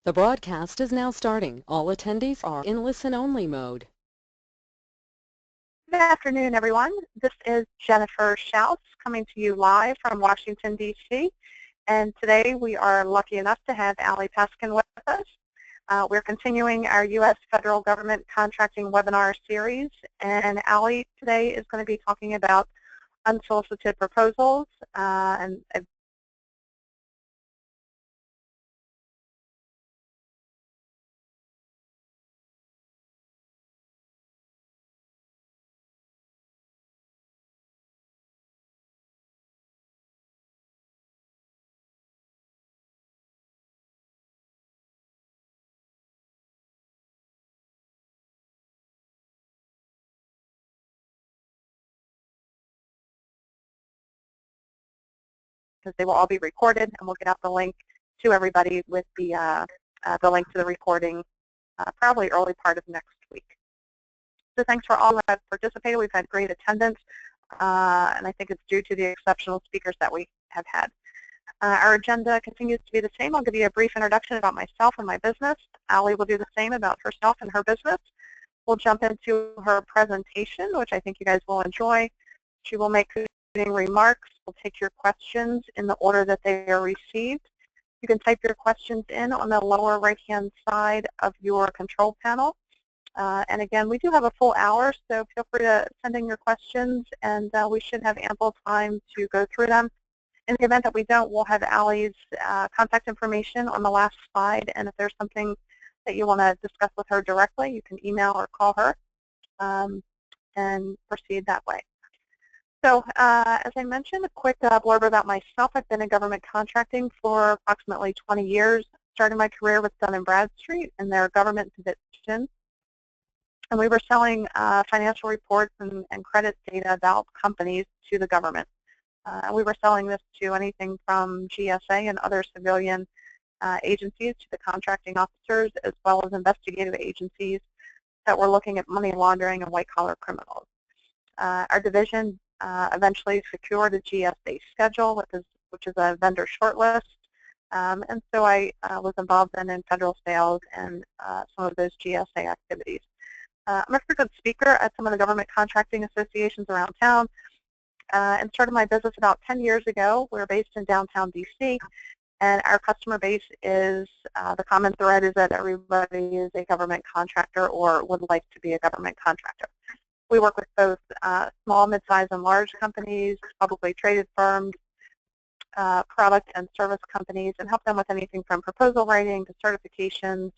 The broadcast is now starting. All attendees are in listen-only mode. Good afternoon, everyone. This is Jennifer Schaus coming to you live from Washington, D.C. And today we are lucky enough to have Allie Paskin with us. We're continuing our U.S. federal government contracting webinar series. And Allie today is going to be talking about unsolicited proposals and because they will all be recorded, and we'll get out the link to everybody with the link to the recording probably early part of next week. So thanks for all who have participated. We've had great attendance, and I think it's due to the exceptional speakers that we have had. Our agenda continues to be the same. I'll give you a brief introduction about myself and my business. Allie will do the same about herself and her business. We'll jump into her presentation, which I think you guys will enjoy. She will make concluding remarks. We'll take your questions in the order that they are received. You can type your questions in on the lower right-hand side of your control panel. And again, we do have a full hour, so feel free to send in your questions, and we should have ample time to go through them. In the event that we don't, we'll have Allie's contact information on the last slide, and if there's something that you want to discuss with her directly, you can email or call her and proceed that way. So as I mentioned, a quick blurb about myself. I've been in government contracting for approximately 20 years. Started my career with Dun & Bradstreet in their government division. And we were selling financial reports and credit data about companies to the government. We were selling this to anything from GSA and other civilian agencies to the contracting officers, as well as investigative agencies that were looking at money laundering and white-collar criminals. Our division eventually secured a GSA schedule, which is a vendor shortlist. And so I was involved in federal sales and some of those GSA activities. I'm a frequent speaker at some of the government contracting associations around town, and started my business about 10 years ago. We're based in downtown DC, and our customer base is, the common thread is that everybody is a government contractor or would like to be a government contractor. We work with both small, mid-sized, and large companies, publicly traded firms, product and service companies, and help them with anything from proposal writing to certifications.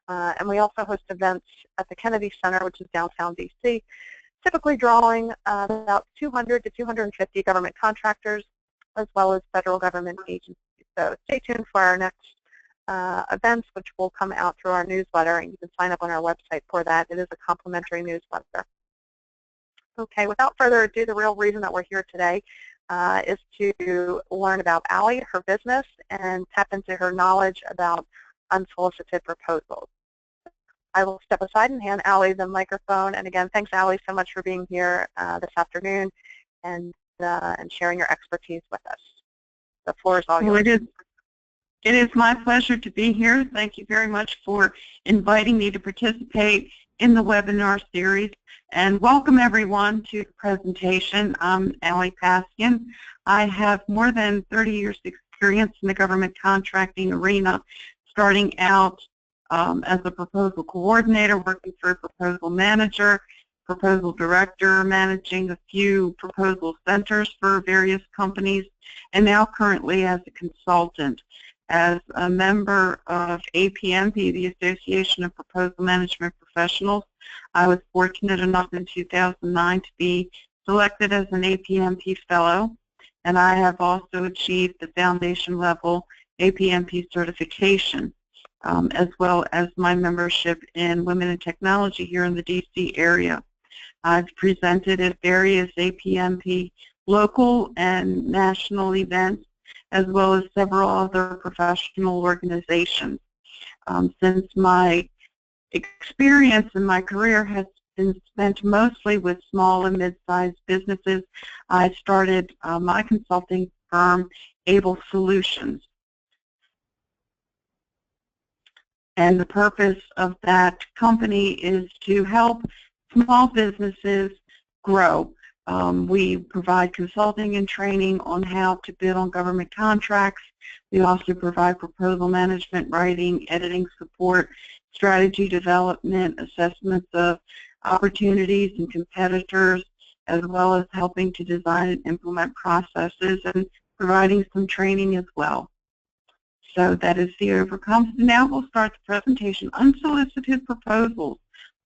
And we also host events at the Kennedy Center, which is downtown DC, typically drawing about 200 to 250 government contractors, as well as federal government agencies. So stay tuned for our next events, which will come out through our newsletter, and you can sign up on our website for that. It is a complimentary newsletter. Okay, without further ado, the real reason that we're here today is to learn about Allie, her business, and tap into her knowledge about unsolicited proposals. I will step aside and hand Allie the microphone. And again, thanks, Allie, so much for being here this afternoon and sharing your expertise with us. The floor is all yours. It is my pleasure to be here. Thank you very much for inviting me to participate in the webinar series. And welcome, everyone, to the presentation. I'm Allie Paskin. I have more than 30 years' experience in the government contracting arena, starting out as a proposal coordinator, working for a proposal manager, proposal director, managing a few proposal centers for various companies, and now currently as a consultant. As a member of APMP, the Association of Proposal Management Professionals, I was fortunate enough in 2009 to be selected as an APMP fellow, and I have also achieved the foundation level APMP certification, as well as my membership in Women in Technology here in the DC area. I've presented at various APMP local and national events, as well as several other professional organizations. Since my experience in my career has been spent mostly with small and mid-sized businesses, I started my consulting firm, Able Solutions. And the purpose of that company is to help small businesses grow. We provide consulting and training on how to bid on government contracts. We also provide proposal management, writing, editing support, strategy development, assessments of opportunities and competitors, as well as helping to design and implement processes and providing some training as well. So that is the overcome. So now we'll start the presentation. Unsolicited proposals.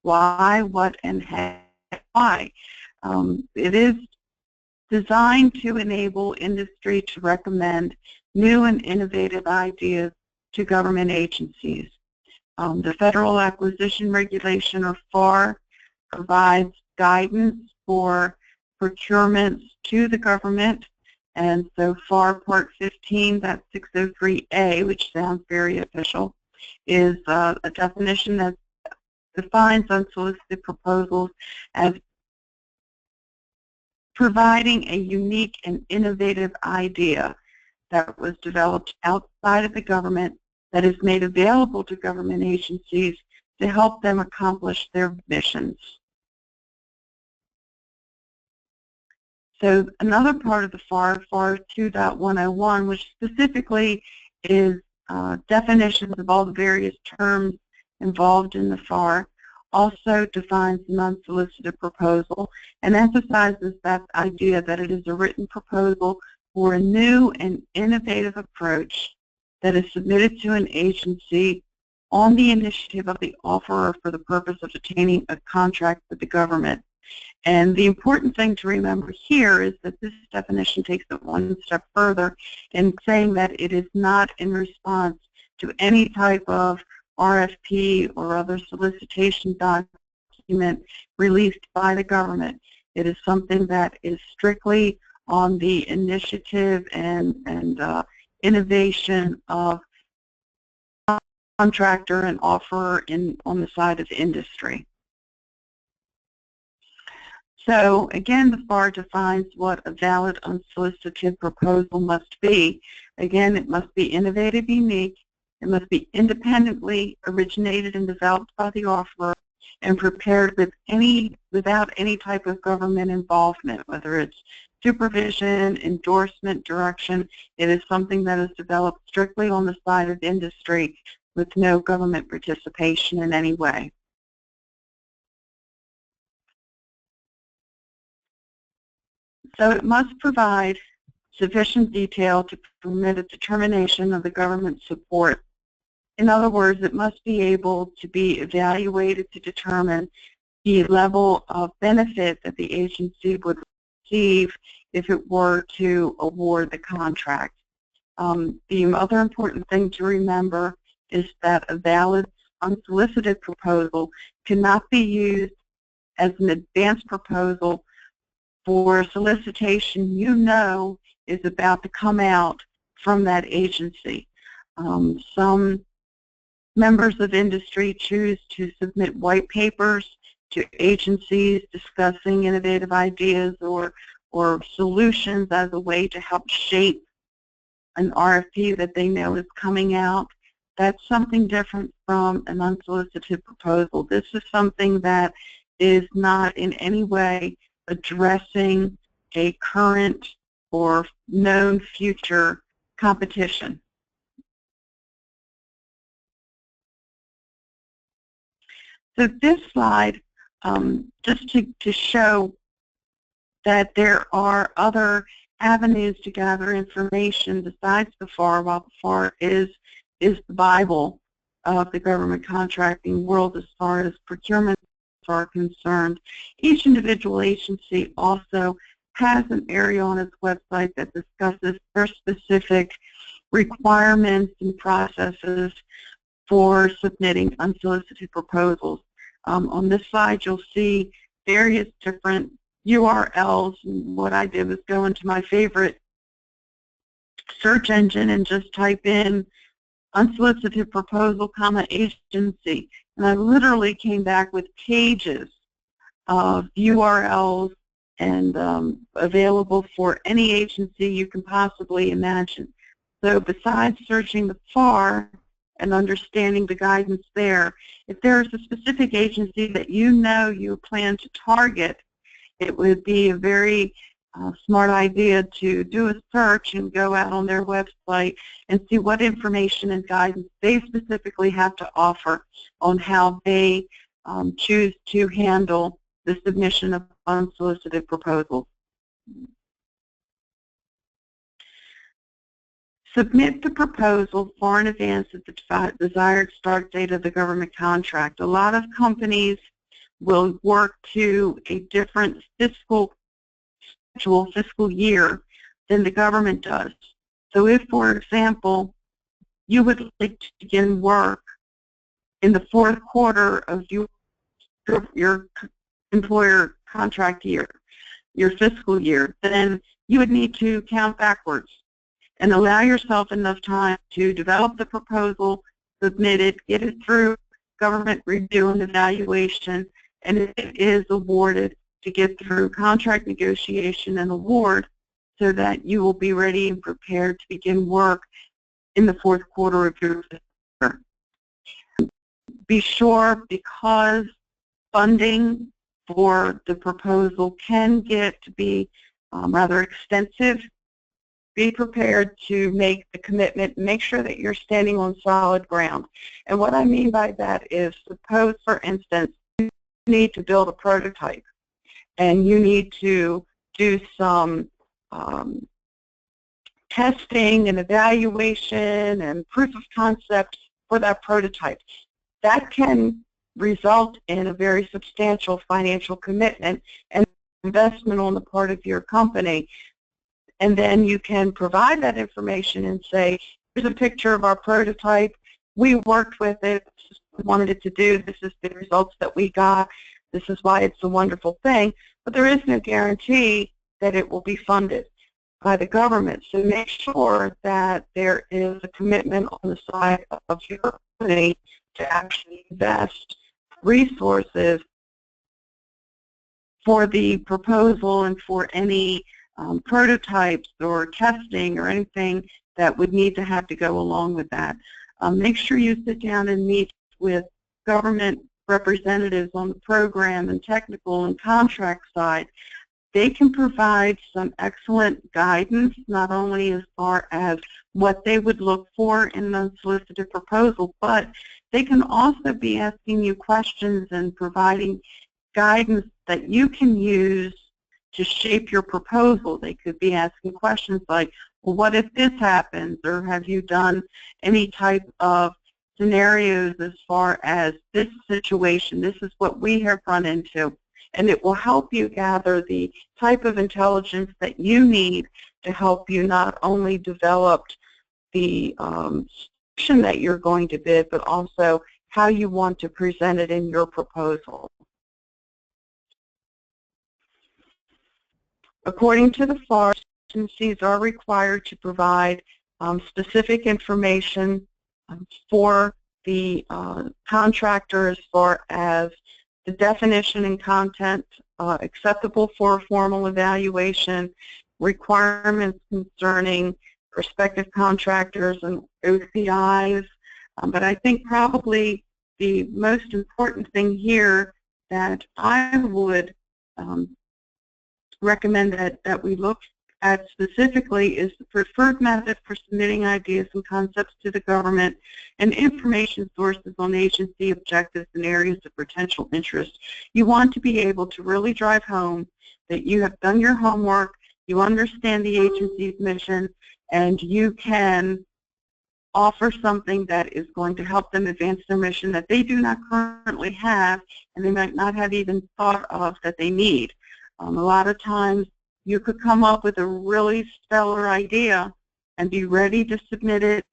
Why, what, and why. It is designed to enable industry to recommend new and innovative ideas to government agencies. The Federal Acquisition Regulation, or FAR, provides guidance for procurements to the government. And so FAR Part 15, that's 603A, which sounds very official, is a definition that defines unsolicited proposals as providing a unique and innovative idea that was developed outside of the government that is made available to government agencies to help them accomplish their missions. So another part of the FAR, FAR 2.101, which specifically is definitions of all the various terms involved in the FAR, also defines an unsolicited proposal and emphasizes that idea that it is a written proposal for a new and innovative approach that is submitted to an agency on the initiative of the offerer for the purpose of obtaining a contract with the government. And the important thing to remember here is that this definition takes it one step further in saying that it is not in response to any type of RFP or other solicitation document released by the government. It is something that is strictly on the initiative and innovation of contractor and offerer on the side of industry. So again, the FAR defines what a valid unsolicited proposal must be. Again, it must be innovative, unique. It must be independently originated and developed by the offerer and prepared without any type of government involvement, whether it's supervision, endorsement, direction. It is something that is developed strictly on the side of industry with no government participation in any way. So it must provide sufficient detail to permit a determination of the government support. In other words, it must be able to be evaluated to determine the level of benefit that the agency would receive if it were to award the contract. The other important thing to remember is that a valid unsolicited proposal cannot be used as an advance proposal for solicitation you know is about to come out from that agency. Some members of industry choose to submit white papers to agencies discussing innovative ideas or solutions as a way to help shape an RFP that they know is coming out. That's something different from an unsolicited proposal. This is something that is not in any way addressing a current or known future competition. So this slide, just to show that there are other avenues to gather information besides the FAR, while the FAR is the Bible of the government contracting world as far as procurement are concerned. Each individual agency also has an area on its website that discusses their specific requirements and processes for submitting unsolicited proposals. On this slide, you'll see various different URLs. And what I did was go into my favorite search engine and just type in unsolicited proposal, agency. And I literally came back with pages of URLs and available for any agency you can possibly imagine. So besides searching the FAR and understanding the guidance there. If there is a specific agency that you know you plan to target, it would be a very smart idea to do a search and go out on their website and see what information and guidance they specifically have to offer on how they choose to handle the submission of unsolicited proposals. Submit the proposal far in advance of the desired start date of the government contract. A lot of companies will work to a different fiscal year than the government does. So if, for example, you would like to begin work in the fourth quarter of your employer contract year, your fiscal year, then you would need to count backwards and allow yourself enough time to develop the proposal, submit it, get it through government review and evaluation, and if it is awarded, to get through contract negotiation and award so that you will be ready and prepared to begin work in the fourth quarter of your fiscal year. Be sure, because funding for the proposal can get to be rather extensive, be prepared to make the commitment. Make sure that you're standing on solid ground. And what I mean by that is, suppose, for instance, you need to build a prototype and you need to do some testing and evaluation and proof of concept for that prototype. That can result in a very substantial financial commitment and investment on the part of your company. And then you can provide that information and say, here's a picture of our prototype. We worked with it. This is what we wanted it to do. This is the results that we got. This is why it's a wonderful thing. But there is no guarantee that it will be funded by the government. So make sure that there is a commitment on the side of your company to actually invest resources for the proposal and for any prototypes or testing or anything that would need to have to go along with that. Make sure you sit down and meet with government representatives on the program and technical and contract side. They can provide some excellent guidance, not only as far as what they would look for in an unsolicited proposal, but they can also be asking you questions and providing guidance that you can use to shape your proposal. They could be asking questions like, well, what if this happens? Or have you done any type of scenarios as far as this situation? This is what we have run into. And it will help you gather the type of intelligence that you need to help you not only develop the solution that you're going to bid, but also how you want to present it in your proposal. According to the FARS, agencies are required to provide specific information for the contractor as far as the definition and content acceptable for a formal evaluation, requirements concerning prospective contractors and OCIs. But I think probably the most important thing here that I would recommend that we look at specifically is the preferred method for submitting ideas and concepts to the government and information sources on agency objectives and areas of potential interest. You want to be able to really drive home that you have done your homework, you understand the agency's mission, and you can offer something that is going to help them advance their mission that they do not currently have and they might not have even thought of that they need. A lot of times you could come up with a really stellar idea and be ready to submit it,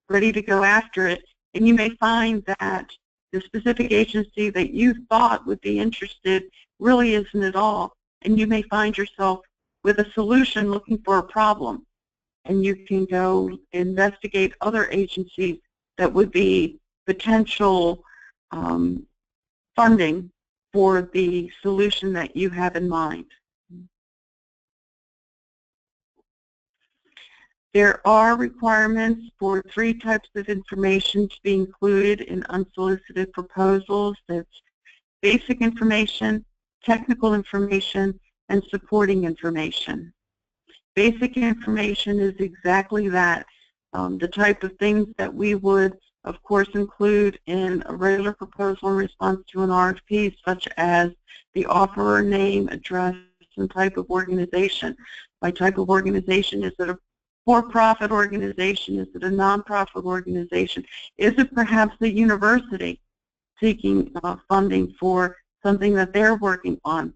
ready to go after it, and you may find that the specific agency that you thought would be interested really isn't at all, and you may find yourself with a solution looking for a problem, and you can go investigate other agencies that would be potential funding for the solution that you have in mind. There are requirements for 3 types of information to be included in unsolicited proposals. That's basic information, technical information, and supporting information. Basic information is exactly that, the type of things that we would, of course, include in a regular proposal in response to an RFP, such as the offeror name, address, and type of organization. By type of organization, is it a for-profit organization? Is it a non-profit organization? Is it perhaps a university seeking funding for something that they're working on?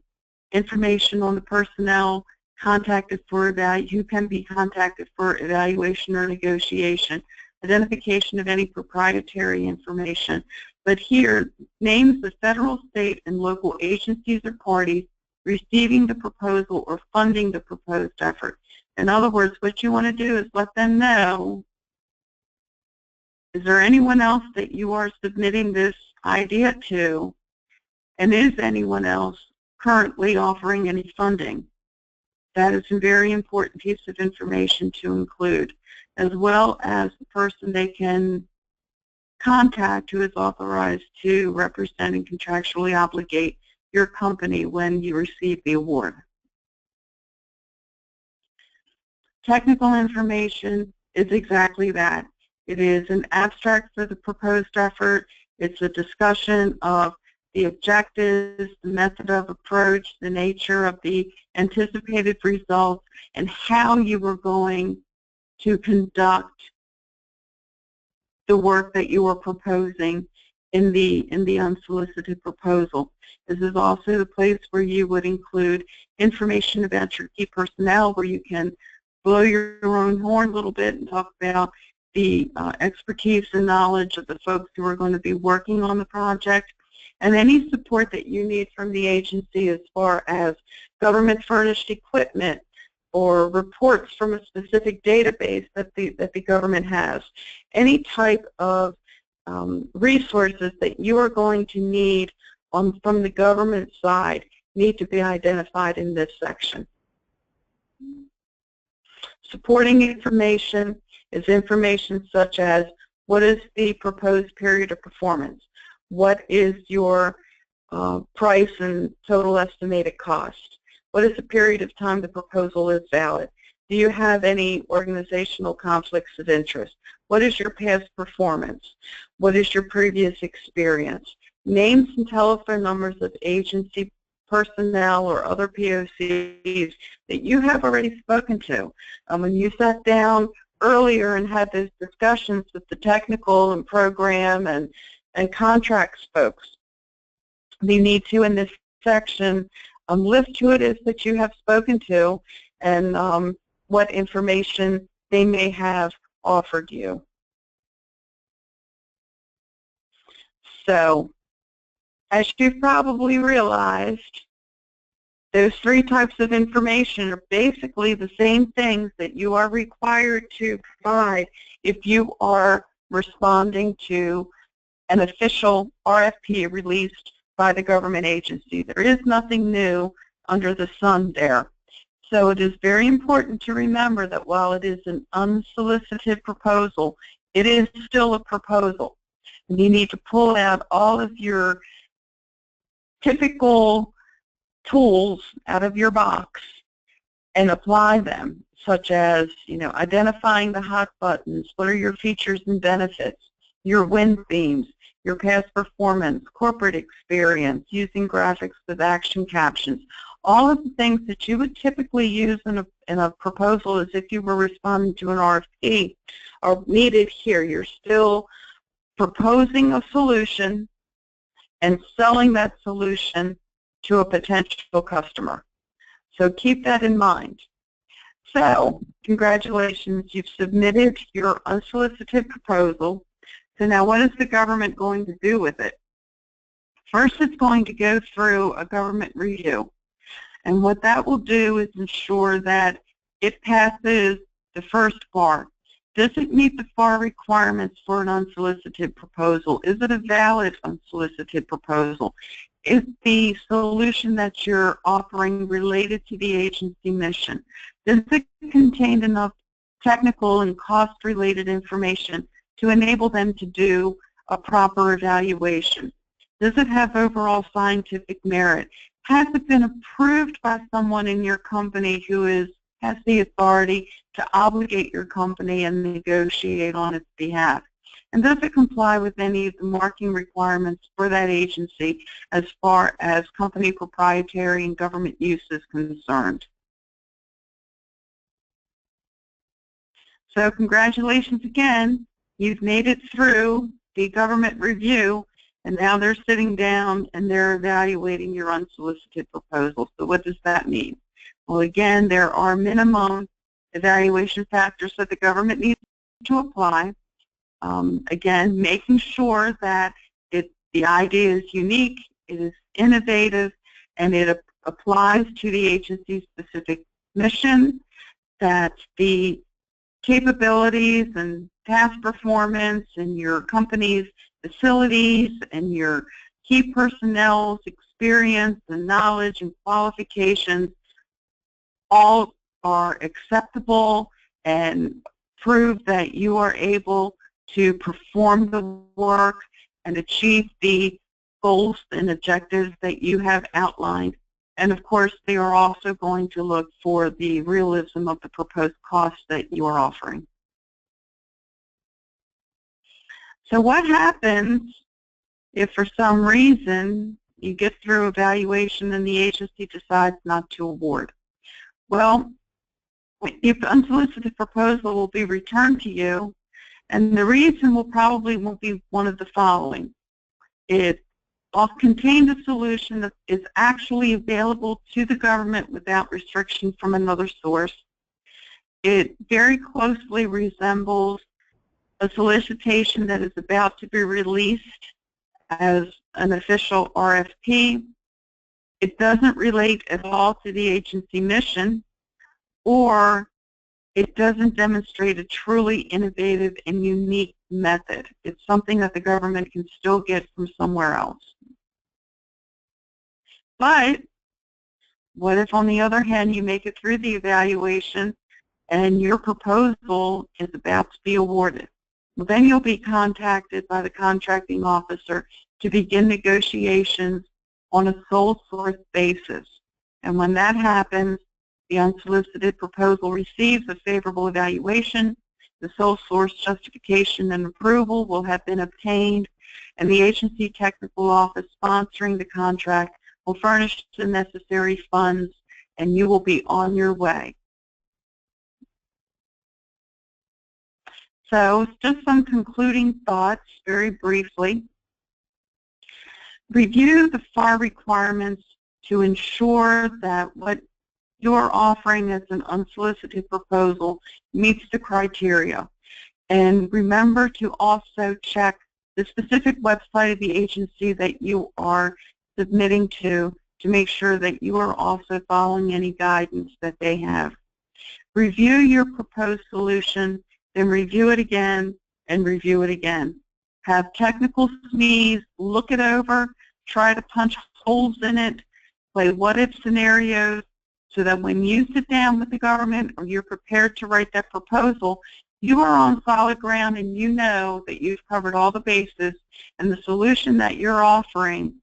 Information on the personnel contacted for who can be contacted for evaluation or negotiation, identification of any proprietary information. But here, names the federal, state, and local agencies or parties receiving the proposal or funding the proposed effort. In other words, what you want to do is let them know, is there anyone else that you are submitting this idea to, and is anyone else currently offering any funding? That is a very important piece of information to include, as well as the person they can contact who is authorized to represent and contractually obligate your company when you receive the award. Technical information is exactly that. It is an abstract for the proposed effort. It's a discussion of the objectives, the method of approach, the nature of the anticipated results, and how you are going to conduct the work that you are proposing in the unsolicited proposal. This is also the place where you would include information about your key personnel, where you can blow your own horn a little bit and talk about the expertise and knowledge of the folks who are going to be working on the project, and any support that you need from the agency as far as government-furnished equipment or reports from a specific database that the government has. Any type of resources that you are going to need from the government side need to be identified in this section. Supporting information is information such as, what is the proposed period of performance? What is your price and total estimated cost? What is the period of time the proposal is valid? Do you have any organizational conflicts of interest? What is your past performance? What is your previous experience? Names and telephone numbers of agency personnel or other POCs that you have already spoken to. When you sat down earlier and had those discussions with the technical and program and contracts folks, you need to, in this section, list who it is that you have spoken to and what information they may have offered you. So, as you've probably realized, those 3 types of information are basically the same things that you are required to provide if you are responding to an official RFP released by the government agency. There is nothing new under the sun there. So it is very important to remember that while it is an unsolicited proposal, it is still a proposal. And you need to pull out all of your typical tools out of your box and apply them, such as, identifying the hot buttons, what are your features and benefits, your win themes, your past performance, corporate experience, using graphics with action captions. All of the things that you would typically use in a proposal as if you were responding to an RFP are needed here. You're still proposing a solution and selling that solution to a potential customer. So keep that in mind. So, congratulations, you've submitted your unsolicited proposal. So now what is the government going to do with it? First, it's going to go through a government review. And what that will do is ensure that it passes the first FAR. Does it meet the FAR requirements for an unsolicited proposal? Is it a valid unsolicited proposal? Is the solution that you're offering related to the agency mission? Does it contain enough technical and cost-related information to enable them to do a proper evaluation. Does it have overall scientific merit? Has it been approved by someone in your company who has the authority to obligate your company and negotiate on its behalf? And does it comply with any of the marking requirements for that agency as far as company proprietary and government use is concerned? So congratulations again. You've made it through the government review, and now they're sitting down and they're evaluating your unsolicited proposal. So what does that mean? Well, again, there are minimum evaluation factors that the government needs to apply. Again, making sure that the idea is unique, it is innovative, and it applies to the agency's specific mission, that the capabilities and past performance and your company's facilities and your key personnel's experience and knowledge and qualifications all are acceptable and prove that you are able to perform the work and achieve the goals and objectives that you have outlined. And of course, they are also going to look for the realism of the proposed costs that you are offering. So what happens if for some reason you get through evaluation and the agency decides not to award? Well, the unsolicited proposal will be returned to you, and the reason won't be one of the following. It will contain a solution that is actually available to the government without restriction from another source. It very closely resembles a solicitation that is about to be released as an official RFP. It doesn't relate at all to the agency mission, or it doesn't demonstrate a truly innovative and unique method. It's something that the government can still get from somewhere else. But what if, on the other hand, you make it through the evaluation and your proposal is about to be awarded? Well, then you'll be contacted by the contracting officer to begin negotiations on a sole source basis. And when that happens, the unsolicited proposal receives a favorable evaluation, the sole source justification and approval will have been obtained, and the agency technical office sponsoring the contract will furnish the necessary funds, and you will be on your way. So just some concluding thoughts very briefly. Review the FAR requirements to ensure that what you're offering as an unsolicited proposal meets the criteria. And remember to also check the specific website of the agency that you are submitting to make sure that you are also following any guidance that they have. Review your proposed solution, then review it again and review it again. Have technical SMEs look it over, try to punch holes in it, play what-if scenarios, so that when you sit down with the government or you're prepared to write that proposal, you are on solid ground and you know that you've covered all the bases, and the solution that you're offering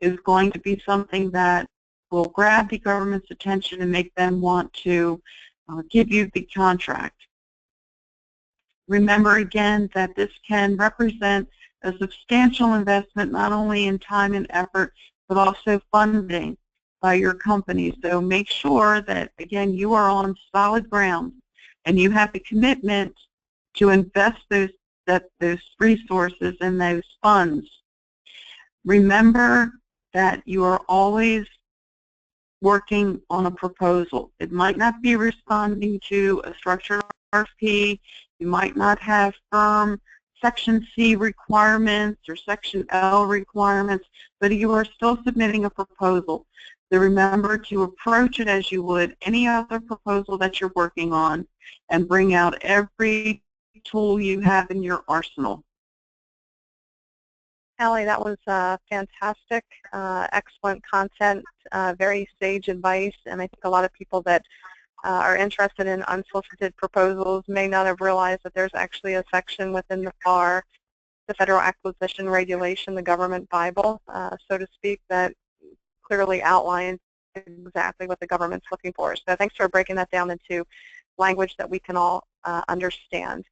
is going to be something that will grab the government's attention and make them want to give you the contract. Remember again that this can represent a substantial investment not only in time and effort, but also funding by your company. So make sure that, again, you are on solid ground and you have the commitment to invest those resources and those funds. Remember that you are always working on a proposal. It might not be responding to a structured RFP. You might not have firm Section C requirements or Section L requirements, but you are still submitting a proposal. So remember to approach it as you would any other proposal that you're working on and bring out every tool you have in your arsenal. Allie, that was fantastic, excellent content, very sage advice, and I think a lot of people that are interested in unsolicited proposals may not have realized that there's actually a section within the FAR, the Federal Acquisition Regulation, the government Bible, so to speak, that clearly outlines exactly what the government's looking for. So thanks for breaking that down into language that we can all understand.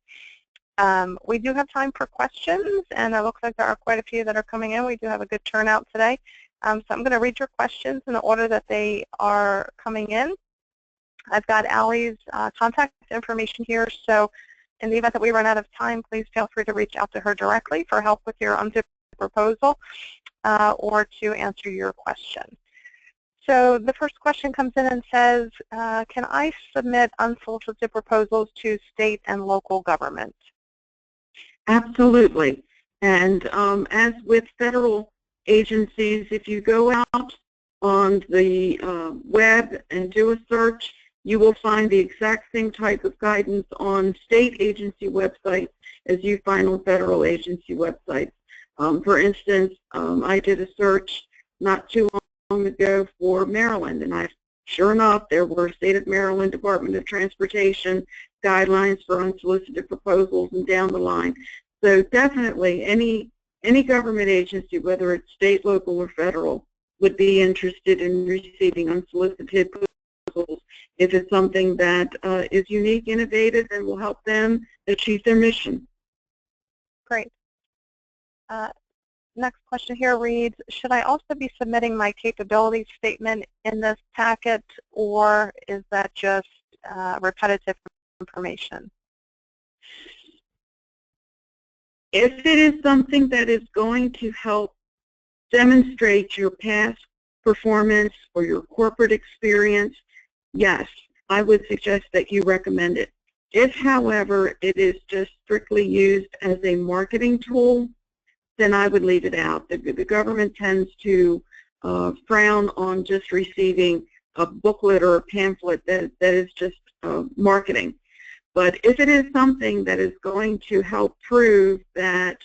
We do have time for questions, and it looks like there are quite a few that are coming in. We do have a good turnout today. So I'm going to read your questions in the order that they are coming in. I've got Allie's contact information here, so in the event that we run out of time, please feel free to reach out to her directly for help with your unsolicited proposal or to answer your question. So the first question comes in and says, can I submit unsolicited proposals to state and local government? Absolutely. And as with federal agencies, if you go out on the web and do a search, you will find the exact same type of guidance on state agency websites as you find on federal agency websites. For instance, I did a search not too long ago for Maryland, and sure enough, there were State of Maryland Department of Transportation guidelines for unsolicited proposals and down the line. So definitely any government agency, whether it's state, local, or federal, would be interested in receiving unsolicited proposals if it's something that is unique, innovative, and will help them achieve their mission. Great. Next question here reads, should I also be submitting my capability statement in this packet, or is that just repetitive information? If it is something that is going to help demonstrate your past performance or your corporate experience, yes, I would suggest that you recommend it. If, however, it is just strictly used as a marketing tool, then I would leave it out. The government tends to frown on just receiving a booklet or a pamphlet that is just marketing. But if it is something that is going to help prove that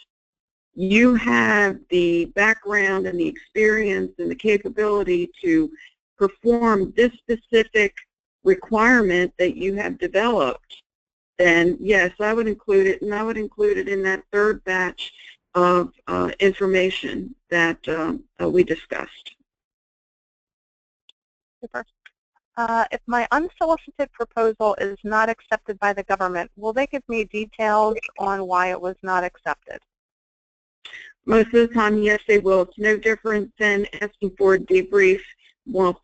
you have the background and the experience and the capability to perform this specific requirement that you have developed, then yes, I would include it, and I would include it in that third batch of information that we discussed. Super. If my unsolicited proposal is not accepted by the government, will they give me details on why it was not accepted? Most of the time, yes, they will. It's no different than asking for a debrief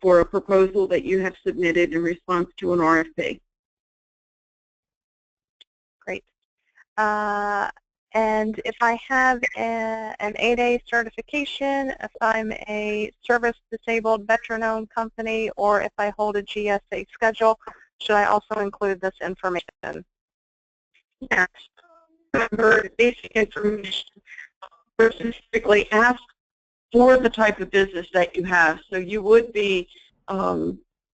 for a proposal that you have submitted in response to an RFP. Great. And if I have an 8A certification, if I'm a service-disabled veteran-owned company, or if I hold a GSA schedule, should I also include this information? Yes. Remember, basic information. Specifically ask for the type of business that you have. So you would be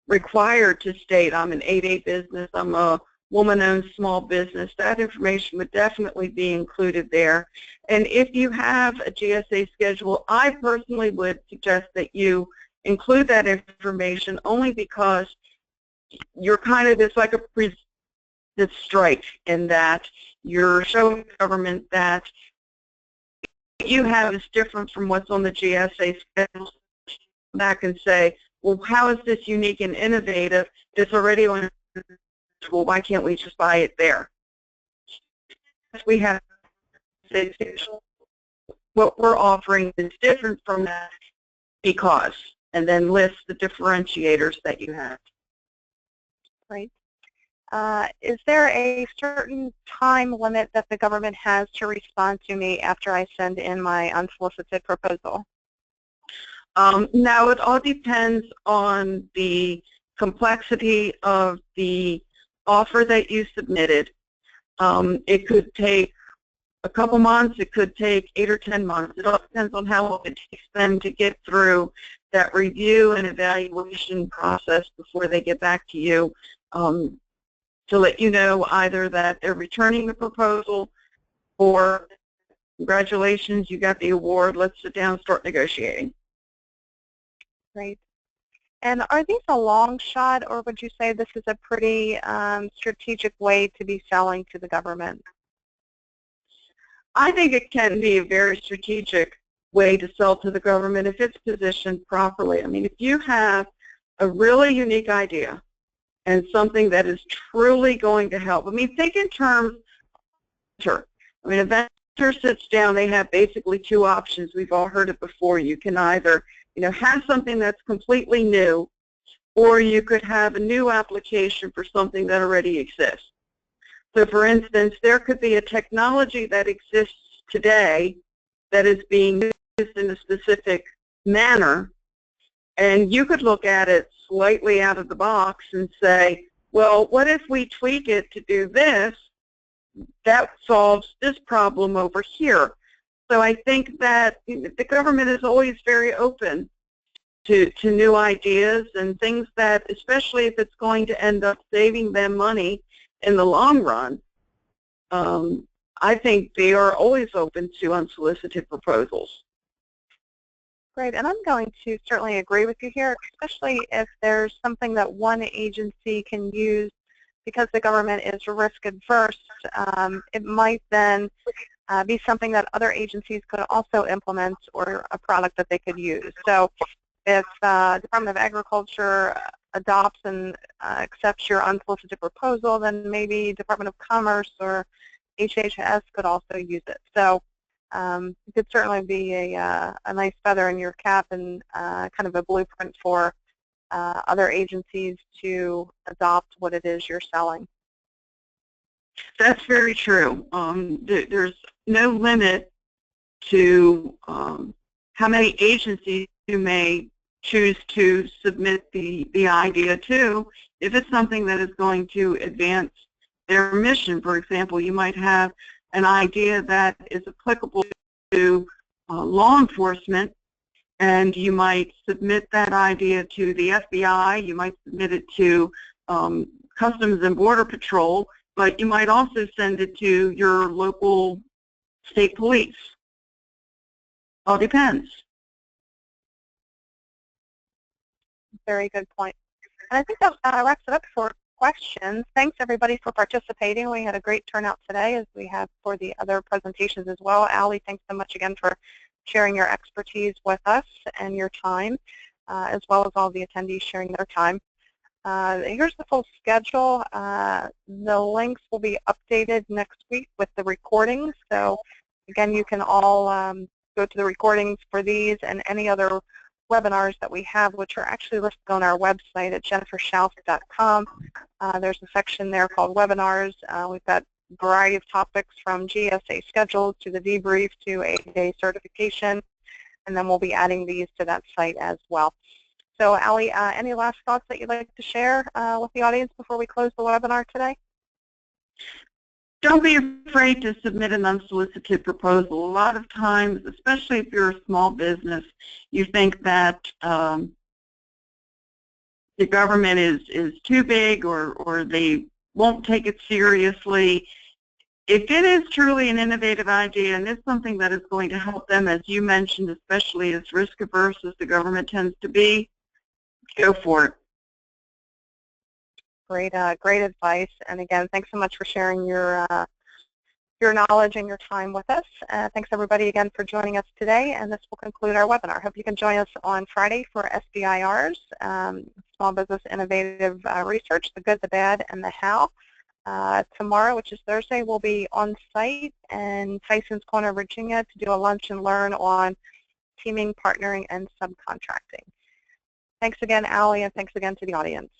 required to state, I'm an 8A business, I'm a woman-owned small business. That information would definitely be included there. And if you have a GSA schedule, I personally would suggest that you include that information only because you're kind of, it's like a preemptive strike in that you're showing the government that what you have is different from what's on the GSA schedule. Back and say, well, how is this unique and innovative? It's already on. Well, why can't we just buy it there? We have what we're offering is different from that because, and then list the differentiators that you have. Great. Is there a certain time limit that the government has to respond to me after I send in my unsolicited proposal? Now, it all depends on the complexity of the offer that you submitted. It could take a couple months, it could take 8 or 10 months. It all depends on how long it takes them to get through that review and evaluation process before they get back to you to let you know either that they're returning the proposal or congratulations, you got the award, let's sit down and start negotiating. Great. And are these a long shot, or would you say this is a pretty strategic way to be selling to the government? I think it can be a very strategic way to sell to the government if it's positioned properly. I mean, if you have a really unique idea and something that is truly going to help. I mean, think in terms of, I mean, a vendor sits down, they have basically two options. We've all heard it before. You can either, have something that's completely new, or you could have a new application for something that already exists. So for instance, there could be a technology that exists today that is being used in a specific manner, and you could look at it slightly out of the box and say, well, what if we tweak it to do this? That solves this problem over here. So I think that the government is always very open to new ideas and things that, especially if it's going to end up saving them money in the long run, I think they are always open to unsolicited proposals. Great, and I'm going to certainly agree with you here, especially if there's something that one agency can use because the government is risk adverse. It might then be something that other agencies could also implement, or a product that they could use. So if Department of Agriculture adopts and accepts your unsolicited proposal, then maybe Department of Commerce or HHS could also use it. So it could certainly be a nice feather in your cap and kind of a blueprint for other agencies to adopt what it is you're selling. That's very true. There's no limit to how many agencies you may choose to submit the idea to if it's something that is going to advance their mission. For example, you might have an idea that is applicable to law enforcement, and you might submit that idea to the FBI, you might submit it to Customs and Border Patrol, but you might also send it to your local state police. All depends. Very good point. And I think that wraps it up for questions. Thanks everybody for participating. We had a great turnout today, as we have for the other presentations as well. Allie, thanks so much again for sharing your expertise with us and your time, as well as all the attendees sharing their time. Here's the full schedule. The links will be updated next week with the recordings. So again, you can all go to the recordings for these and any other webinars that we have, which are actually listed on our website at jenniferschauf.com. There's a section there called webinars. We've got a variety of topics from GSA schedules to the debrief to 8-day certification, and then we'll be adding these to that site as well. So Allie, any last thoughts that you'd like to share with the audience before we close the webinar today? Don't be afraid to submit an unsolicited proposal. A lot of times, especially if you're a small business, you think that the government is too big, or they won't take it seriously. If it is truly an innovative idea and it's something that is going to help them, as you mentioned, especially as risk averse as the government tends to be, go for it. Great, great advice. And again, thanks so much for sharing your knowledge and your time with us. Thanks everybody again for joining us today, and this will conclude our webinar. Hope you can join us on Friday for SBIRs, Small Business Innovative Research, the good, the bad, and the how. Tomorrow, which is Thursday, we'll be on site in Tyson's Corner, Virginia, to do a lunch and learn on teaming, partnering, and subcontracting. Thanks again, Allie, and thanks again to the audience.